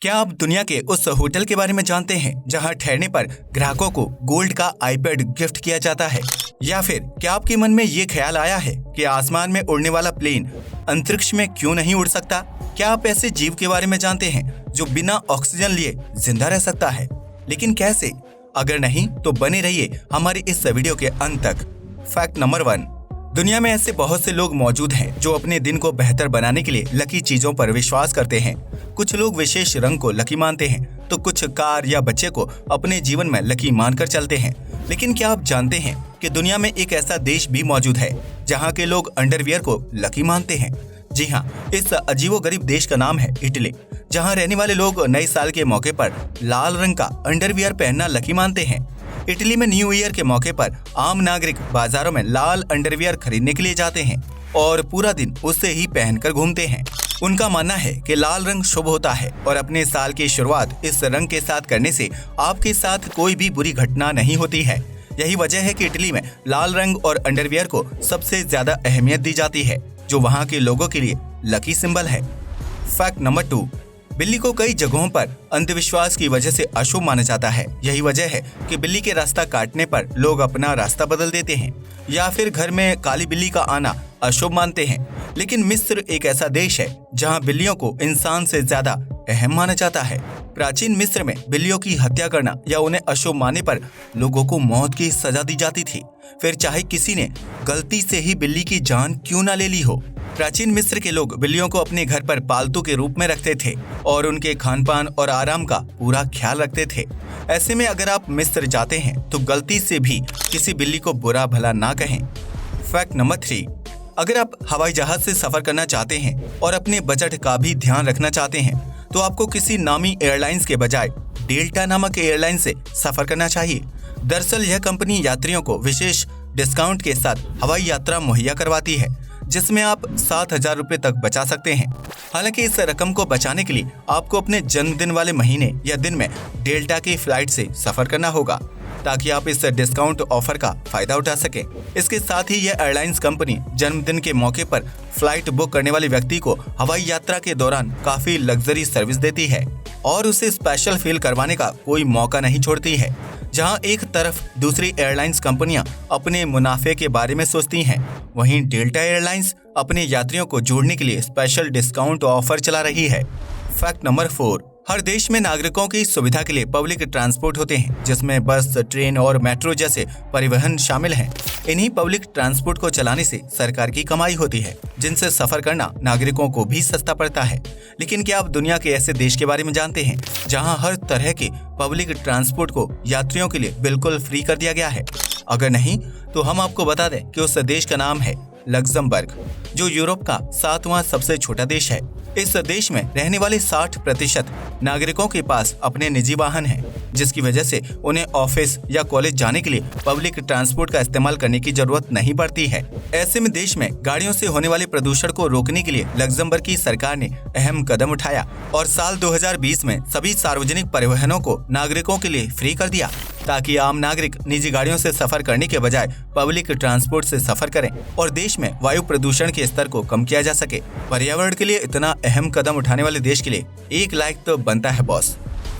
क्या आप दुनिया के उस होटल के बारे में जानते हैं जहां ठहरने पर ग्राहकों को गोल्ड का आईपैड गिफ्ट किया जाता है? या फिर क्या आपके मन में ये ख्याल आया है कि आसमान में उड़ने वाला प्लेन अंतरिक्ष में क्यों नहीं उड़ सकता? क्या आप ऐसे जीव के बारे में जानते हैं जो बिना ऑक्सीजन लिए जिंदा रह सकता है, लेकिन कैसे? अगर नहीं तो बने रहिए हमारी इस वीडियो के अंत तक। फैक्ट नंबर 1, दुनिया में ऐसे बहुत से लोग मौजूद हैं जो अपने दिन को बेहतर बनाने के लिए लकी चीजों पर विश्वास करते हैं। कुछ लोग विशेष रंग को लकी मानते हैं तो कुछ कार या बच्चे को अपने जीवन में लकी मानकर चलते हैं। लेकिन क्या आप जानते हैं कि दुनिया में एक ऐसा देश भी मौजूद है जहां के लोग अंडरवियर को लकी मानते हैं? जी हाँ, इस अजीबोगरीब देश का नाम है इटली, जहाँ रहने वाले लोग नए साल के मौके पर लाल रंग का अंडरवियर पहनना लकी मानते हैं। इटली में न्यू ईयर के मौके पर आम नागरिक बाजारों में लाल अंडरवियर खरीदने के लिए जाते हैं और पूरा दिन उसे ही पहनकर घूमते हैं। उनका मानना है कि लाल रंग शुभ होता है और अपने साल की शुरुआत इस रंग के साथ करने से आपके साथ कोई भी बुरी घटना नहीं होती है। यही वजह है कि इटली में लाल रंग और अंडरवियर को सबसे ज्यादा अहमियत दी जाती है, जो वहाँ के लोगों के लिए लकी सिंबल है। फैक्ट नंबर 2, बिल्ली को कई जगहों पर अंधविश्वास की वजह से अशुभ माना जाता है। यही वजह है कि बिल्ली के रास्ता काटने पर लोग अपना रास्ता बदल देते हैं या फिर घर में काली बिल्ली का आना अशुभ मानते हैं। लेकिन मिस्र एक ऐसा देश है जहां बिल्लियों को इंसान से ज्यादा अहम माना जाता है। प्राचीन मिस्र में बिल्लियों की हत्या करना या उन्हें अशुभ मानने पर लोगों को मौत की सजा दी जाती थी, फिर चाहे किसी ने गलती से ही बिल्ली की जान क्यों ना ले ली हो। प्राचीन मिस्र के लोग बिल्लियों को अपने घर पर पालतू के रूप में रखते थे और उनके खानपान और आराम का पूरा ख्याल रखते थे। ऐसे में अगर आप मिस्र जाते हैं तो गलती से भी किसी बिल्ली को बुरा भला ना कहें। फैक्ट नंबर 3, अगर आप हवाई जहाज से सफर करना चाहते हैं और अपने बजट का भी ध्यान रखना चाहते हैं तो आपको किसी नामी एयरलाइंस के बजाय डेल्टा नामक एयरलाइन से सफर करना चाहिए। दरअसल यह कंपनी यात्रियों को विशेष डिस्काउंट के साथ हवाई यात्रा मुहैया करवाती है, जिसमें आप 7,000 रुपए तक बचा सकते हैं। हालांकि इस रकम को बचाने के लिए आपको अपने जन्मदिन वाले महीने या दिन में डेल्टा की फ्लाइट से सफर करना होगा ताकि आप इस डिस्काउंट ऑफर का फायदा उठा सकें। इसके साथ ही यह एयरलाइंस कंपनी जन्मदिन के मौके पर फ्लाइट बुक करने वाले व्यक्ति को हवाई यात्रा के दौरान काफी लग्जरी सर्विस देती है और उसे स्पेशल फील करवाने का कोई मौका नहीं छोड़ती है। जहां एक तरफ दूसरी एयरलाइंस कंपनियां अपने मुनाफे के बारे में सोचती हैं, वहीं डेल्टा एयरलाइंस अपने यात्रियों को जोड़ने के लिए स्पेशल डिस्काउंट ऑफर चला रही है। फैक्ट नंबर 4, हर देश में नागरिकों की सुविधा के लिए पब्लिक ट्रांसपोर्ट होते हैं, जिसमें बस, ट्रेन और मेट्रो जैसे परिवहन शामिल हैं। इन्हीं पब्लिक ट्रांसपोर्ट को चलाने से सरकार की कमाई होती है, जिनसे सफर करना नागरिकों को भी सस्ता पड़ता है। लेकिन क्या आप दुनिया के ऐसे देश के बारे में जानते हैं जहां हर तरह के पब्लिक ट्रांसपोर्ट को यात्रियों के लिए बिल्कुल फ्री कर दिया गया है? अगर नहीं तो हम आपको बता दें कि उस देश का नाम है लक्जमबर्ग, जो यूरोप का 7वां सबसे छोटा देश है। इस देश में रहने वाले 60% नागरिकों के पास अपने निजी वाहन हैं, जिसकी वजह से उन्हें ऑफिस या कॉलेज जाने के लिए पब्लिक ट्रांसपोर्ट का इस्तेमाल करने की जरूरत नहीं पड़ती है। ऐसे में देश में गाड़ियों से होने वाले प्रदूषण को रोकने के लिए लक्जमबर्ग की सरकार ने अहम कदम उठाया और साल 2020 में सभी सार्वजनिक परिवहनों को नागरिकों के लिए फ्री कर दिया, ताकि आम नागरिक निजी गाड़ियों से सफर करने के बजाय पब्लिक ट्रांसपोर्ट से सफर करें और देश में वायु प्रदूषण के स्तर को कम किया जा सके। पर्यावरण के लिए इतना अहम कदम उठाने वाले देश के लिए एक लाइक तो बनता है बॉस।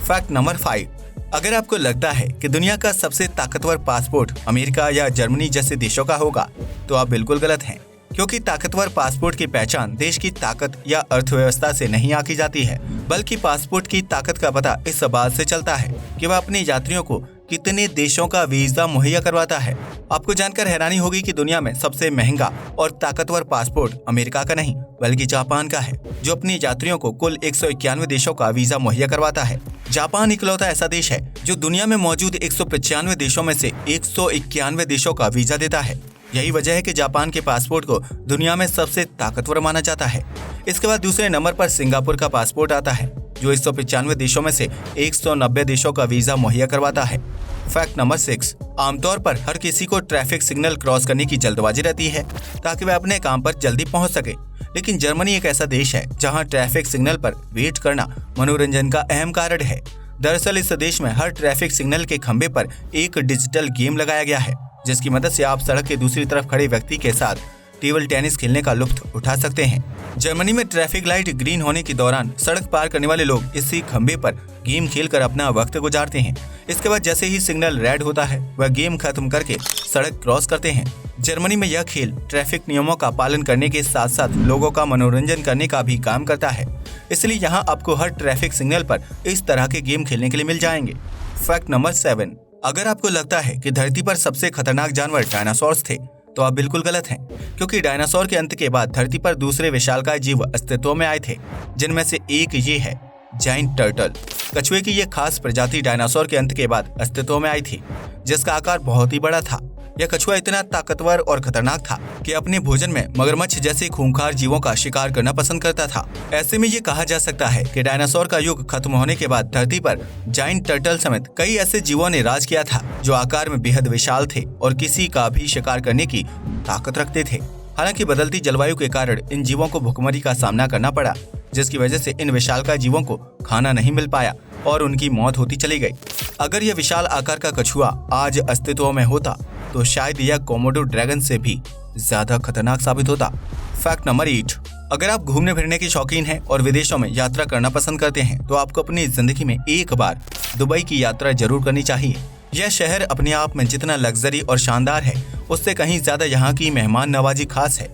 फैक्ट नंबर 5, अगर आपको लगता है कि दुनिया का सबसे ताकतवर पासपोर्ट अमेरिका या जर्मनी जैसे देशों का होगा तो आप बिल्कुल गलत हैं, क्योंकि ताकतवर पासपोर्ट की पहचान देश की ताकत या अर्थव्यवस्था से नहीं आंकी जाती है, बल्कि पासपोर्ट की ताकत का पता इस बात से चलता है कि वह अपने यात्रियों को कितने देशों का वीजा मुहैया करवाता है। आपको जानकर हैरानी होगी कि दुनिया में सबसे महंगा और ताकतवर पासपोर्ट अमेरिका का नहीं बल्कि जापान का है, जो अपने यात्रियों को कुल 191 देशों का वीजा मुहैया करवाता है। जापान इकलौता ऐसा देश है जो दुनिया में मौजूद 195 देशों में से 191 देशों का वीजा देता है। यही वजह है कि जापान के पासपोर्ट को दुनिया में सबसे ताकतवर माना जाता है। इसके बाद दूसरे नंबर पर सिंगापुर का पासपोर्ट आता है, जो 195 देशों में से 190 देशों का वीजा मुहैया करवाता है। फैक्ट नंबर 6, आमतौर पर हर किसी को ट्रैफिक सिग्नल क्रॉस करने की जल्दबाजी रहती है ताकि वह अपने काम पर जल्दी पहुंच सके। लेकिन जर्मनी एक ऐसा देश है जहां ट्रैफिक सिग्नल पर वेट करना मनोरंजन का अहम कारण है। दरअसल इस देश में हर ट्रैफिक सिग्नल के खंभे पर एक डिजिटल गेम लगाया गया है, जिसकी मदद से आप सड़क के दूसरी तरफ खड़े व्यक्ति के साथ टेबल टेनिस खेलने का लुत्फ उठा सकते हैं। जर्मनी में ट्रैफिक लाइट ग्रीन होने के दौरान सड़क पार करने वाले लोग इसी खंबे पर गेम खेलकर अपना वक्त गुजारते हैं। इसके बाद जैसे ही सिग्नल रेड होता है वह गेम खत्म करके सड़क क्रॉस करते हैं। जर्मनी में यह खेल ट्रैफिक नियमों का पालन करने के साथ साथ लोगों का मनोरंजन करने का भी काम करता है, इसलिए यहाँ आपको हर ट्रैफिक सिग्नल पर इस तरह के गेम खेलने के लिए मिल जाएंगे। फैक्ट नंबर 7, अगर आपको लगता है कि धरती पर सबसे खतरनाक जानवर डायनासोर्स थे तो आप बिल्कुल गलत हैं, क्योंकि डायनासोर के अंत के बाद धरती पर दूसरे विशालकाय जीव अस्तित्व में आए थे, जिनमें से एक ये है जायंट टर्टल। कछुए की ये खास प्रजाति डायनासोर के अंत के बाद अस्तित्व में आई थी, जिसका आकार बहुत ही बड़ा था। यह कछुआ इतना ताकतवर और खतरनाक था कि अपने भोजन में मगरमच्छ जैसे खूंखार जीवों का शिकार करना पसंद करता था। ऐसे में ये कहा जा सकता है कि डायनासोर का युग खत्म होने के बाद धरती पर जायंट टर्टल समेत कई ऐसे जीवों ने राज किया था जो आकार में बेहद विशाल थे और किसी का भी शिकार करने की ताकत रखते थे। हालांकि बदलती जलवायु के कारण इन जीवों को भुखमरी का सामना करना पड़ा, जिसकी वजह से इन विशालकाय जीवों को खाना नहीं मिल पाया और उनकी मौत होती चली गई। अगर यह विशाल आकार का कछुआ आज अस्तित्व में होता तो शायद यह कोमोडो ड्रैगन से भी ज्यादा खतरनाक साबित होता। फैक्ट नंबर 8, अगर आप घूमने फिरने के शौकीन हैं और विदेशों में यात्रा करना पसंद करते हैं तो आपको अपनी जिंदगी में एक बार दुबई की यात्रा जरूर करनी चाहिए। यह शहर अपने आप में जितना लग्जरी और शानदार है, उससे कहीं ज्यादा यहाँ की मेहमान नवाजी खास है।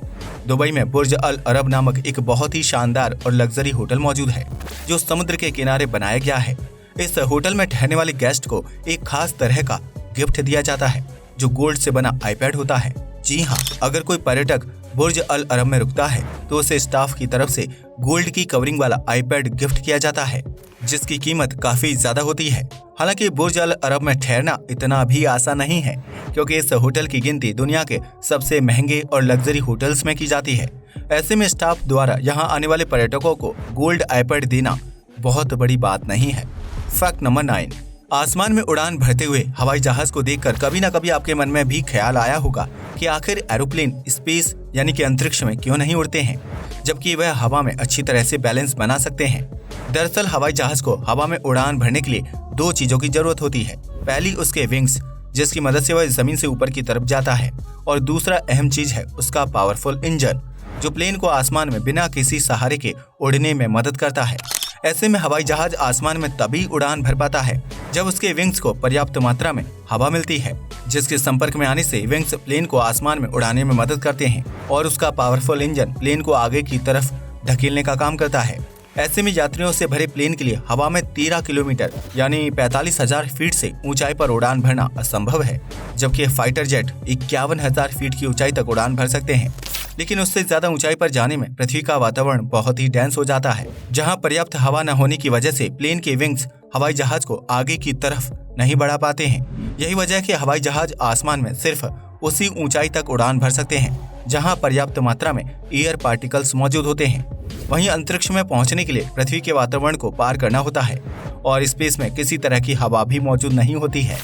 दुबई में बुर्ज अल अरब नामक एक बहुत ही शानदार और लग्जरी होटल मौजूद है, जो समुद्र के किनारे बनाया गया है। इस होटल में ठहरने वाले गेस्ट को एक खास तरह का गिफ्ट दिया जाता है, जो गोल्ड से बना आईपैड होता है। जी हाँ, अगर कोई पर्यटक बुर्ज अल अरब में रुकता है तो उसे स्टाफ की तरफ से गोल्ड की कवरिंग वाला आईपैड गिफ्ट किया जाता है, जिसकी कीमत काफी ज्यादा होती है। हालांकि बुर्ज अल अरब में ठहरना इतना भी आसान नहीं है, क्योंकि इस होटल की गिनती दुनिया के सबसे महंगे और लग्जरी होटल्स में की जाती है। ऐसे में स्टाफ द्वारा यहाँ आने वाले पर्यटकों को गोल्ड आईपैड देना बहुत बड़ी बात नहीं है। फैक्ट नंबर 9, आसमान में उड़ान भरते हुए हवाई जहाज को देखकर कभी न कभी आपके मन में भी ख्याल आया होगा कि आखिर एरोप्लेन स्पेस यानी कि अंतरिक्ष में क्यों नहीं उड़ते हैं, जबकि वह हवा में अच्छी तरह से बैलेंस बना सकते हैं। दरअसल हवाई जहाज को हवा में उड़ान भरने के लिए 2 चीजों की जरूरत होती है। पहली उसके विंग्स, जिसकी मदद से वह जमीन से ऊपर की तरफ जाता है, और दूसरा अहम चीज है उसका पावरफुल इंजन, जो प्लेन को आसमान में बिना किसी सहारे के उड़ने में मदद करता है। ऐसे में हवाई जहाज आसमान में तभी उड़ान भर पाता है जब उसके विंग्स को पर्याप्त मात्रा में हवा मिलती है, जिसके संपर्क में आने से विंग्स प्लेन को आसमान में उड़ाने में मदद करते हैं और उसका पावरफुल इंजन प्लेन को आगे की तरफ धकेलने का काम करता है। ऐसे में यात्रियों से भरे प्लेन के लिए हवा में 13 किलोमीटर यानी 45,000 फीट से ऊंचाई पर उड़ान भरना असंभव है, जबकि फाइटर जेट 51,000 फीट की ऊंचाई तक उड़ान भर सकते हैं। लेकिन उससे ज्यादा ऊंचाई पर जाने में पृथ्वी का वातावरण बहुत ही डेंस हो जाता है, जहां पर्याप्त हवा न होने की वजह से प्लेन के विंग्स हवाई जहाज को आगे की तरफ नहीं बढ़ा पाते हैं। यही वजह है कि हवाई जहाज आसमान में सिर्फ उसी ऊंचाई तक उड़ान भर सकते हैं जहां पर्याप्त मात्रा में एयर पार्टिकल्स मौजूद होते हैं। वहीं अंतरिक्ष में पहुंचने के लिए पृथ्वी के वातावरण को पार करना होता है और स्पेस में किसी तरह की हवा भी मौजूद नहीं होती है।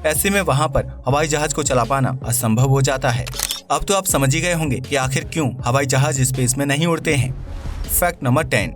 ऐसे में वहां पर हवाई जहाज को चला पाना असंभव हो जाता है। अब तो आप समझ ही गए होंगे कि आखिर क्यों हवाई जहाज स्पेस में नहीं उड़ते हैं। फैक्ट नंबर 10,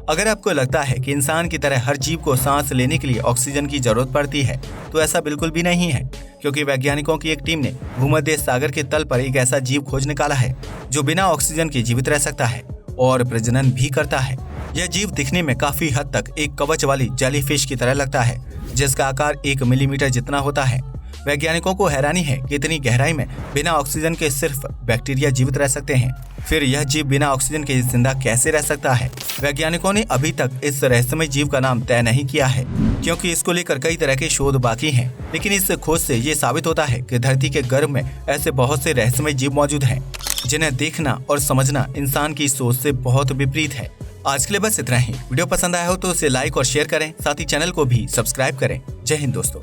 अगर आपको लगता है कि इंसान की तरह हर जीव को सांस लेने के लिए ऑक्सीजन की जरूरत पड़ती है तो ऐसा बिल्कुल भी नहीं है, क्योंकि वैज्ञानिकों की एक टीम ने भूमध्य सागर के तल पर एक ऐसा जीव खोज निकाला है जो बिना ऑक्सीजन के जीवित रह सकता है और प्रजनन भी करता है। यह जीव दिखने में काफी हद तक एक कवच वाली जेलीफिश की तरह लगता है, जिसका आकार 1 मिलीमीटर जितना होता है। वैज्ञानिकों को हैरानी है कि इतनी गहराई में बिना ऑक्सीजन के सिर्फ बैक्टीरिया जीवित रह सकते हैं। फिर यह जीव बिना ऑक्सीजन के जिंदा कैसे रह सकता है? वैज्ञानिकों ने अभी तक इस रहस्यमय जीव का नाम तय नहीं किया है, क्योंकि इसको लेकर कई तरह के शोध बाकी हैं। लेकिन इस खोज से ये साबित होता है कि धरती के गर्भ में ऐसे बहुत से रहस्यमय जीव मौजूद हैं, जिन्हें देखना और समझना इंसान की सोच से बहुत विपरीत है। आज के लिए बस इतना ही। वीडियो पसंद आया हो तो उसे लाइक और शेयर करें, साथ ही चैनल को भी सब्सक्राइब करें। जय हिंद दोस्तों।